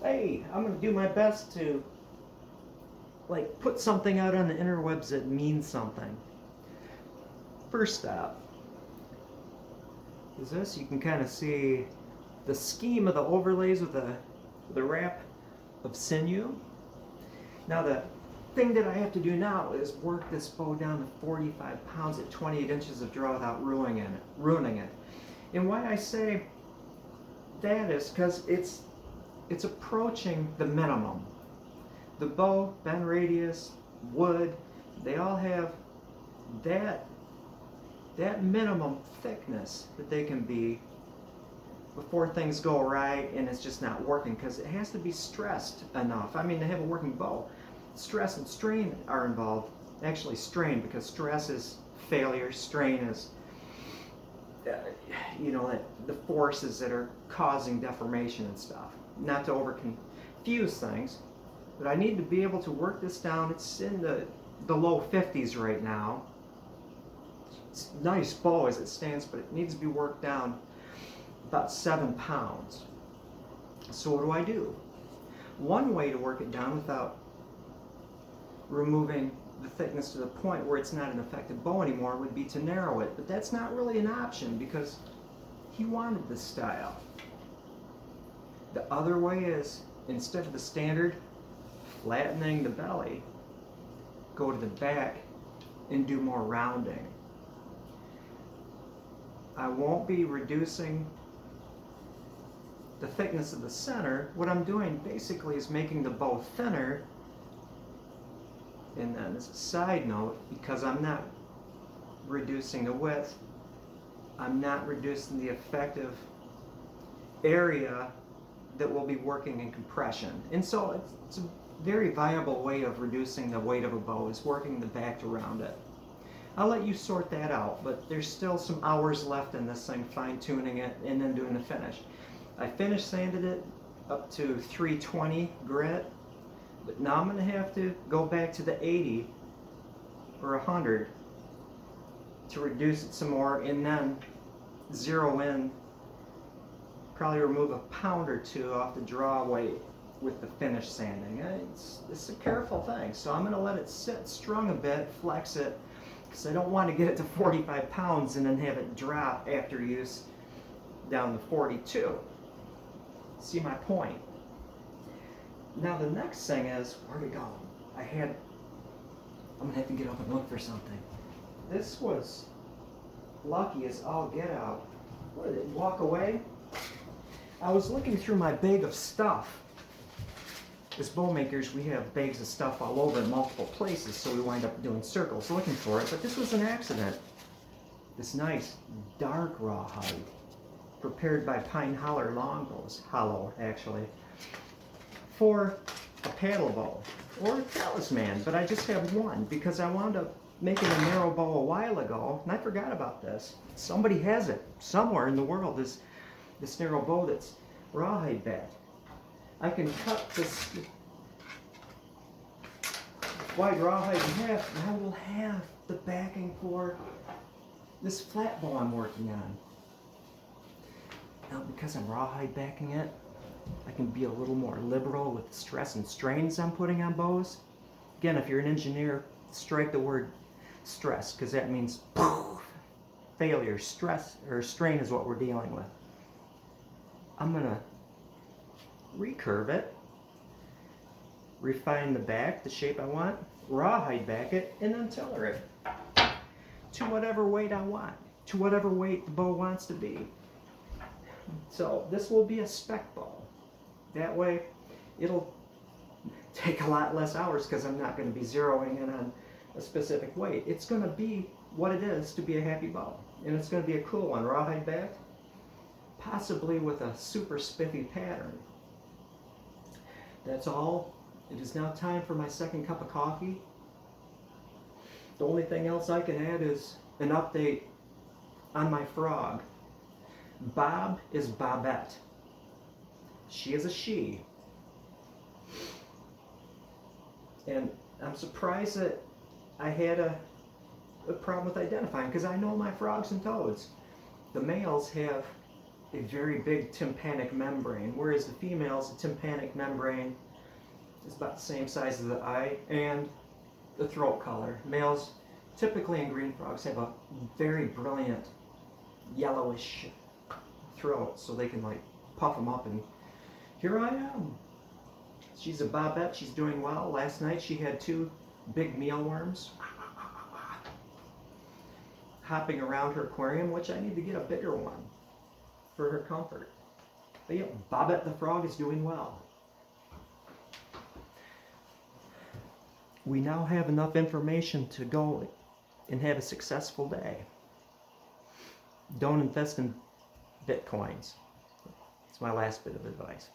hey, I'm going to do my best to like put something out on the interwebs that means something. First step is this. You can kind of see the scheme of the overlays with the wrap of sinew. Now the thing that I have to do now is work this bow down to 45 pounds at 28 inches of draw without ruining it. And why I say that is because it's approaching the minimum. The bow, bend radius, wood, they all have that minimum thickness that they can be before things go right and it's just not working, because it has to be stressed enough. I mean, to have a working bow, stress and strain are involved. Actually, strain, because stress is failure, strain is the forces that are causing deformation and stuff. Not to over confuse things, but I need to be able to work this down. It's in the low 50s right now. It's a nice bow as it stands, but it needs to be worked down about 7 pounds. So what do I do? One way to work it down without removing the thickness to the point where it's not an effective bow anymore would be to narrow it, but that's not really an option because he wanted this style. The other way is, instead of the standard flattening the belly, go to the back and do more rounding. I won't be reducing the thickness of the center. What I'm doing basically is making the bow thinner. And then as a side note, because I'm not reducing the width, I'm not reducing the effective area that will be working in compression. And so it's a very viable way of reducing the weight of a bow, is working the back to round it. I'll let you sort that out, but there's still some hours left in this thing, fine-tuning it and then doing the finish. I finish sanded it up to 320 grit, but now I'm going to have to go back to the 80 or 100 to reduce it some more, and then zero in, probably remove a pound or two off the draw weight with the finish sanding. It's a careful thing, so I'm going to let it sit strung a bit, flex it, because I don't want to get it to 45 pounds and then have it drop after use down to 42. See my point? Now the next thing is, where'd it go? I'm gonna have to get up and look for something. This was lucky as all get out. What did it walk away? I was looking through my bag of stuff. As bow makers, we have bags of stuff all over in multiple places, so we wind up doing circles looking for it, but this was an accident. This nice dark rawhide, prepared by Pine Holler Longbows, hollow actually, for a paddle bow or a talisman, but I just have one because I wound up making a narrow bow a while ago, and I forgot about this. Somebody has it somewhere in the world, this narrow bow that's rawhide backed. I can cut this wide rawhide in half, and I will have the backing for this flat bow I'm working on. Now, because I'm rawhide backing it, I can be a little more liberal with the stress and strains I'm putting on bows. Again, if you're an engineer, strike the word stress, because that means poof, failure. Stress or strain is what we're dealing with. I'm gonna recurve it, refine the back, the shape I want, rawhide back it, and then tiller it to whatever weight I want, to whatever weight the bow wants to be. So this will be a spec bow. That way it'll take a lot less hours because I'm not going to be zeroing in on a specific weight. It's going to be what it is to be a happy bow. And it's going to be a cool one, rawhide backed, possibly with a super spiffy pattern. That's all. It is now time for my second cup of coffee. The only thing else I can add is an update on my frog. Bob is Bobette. She is a she. And I'm surprised that I had a problem with identifying, because I know my frogs and toads. The males have a very big tympanic membrane, whereas the females, the tympanic membrane is about the same size as the eye and the throat color. Males, typically in green frogs, have a very brilliant yellowish throat, so they can like puff them up, and here I am. She's a bobette, she's doing well. Last night she had 2 big mealworms hopping around her aquarium, which I need to get a bigger one for her comfort. But yeah, Bobette the frog is doing well. We now have enough information to go and have a successful day. Don't invest in Bitcoins. It's my last bit of advice.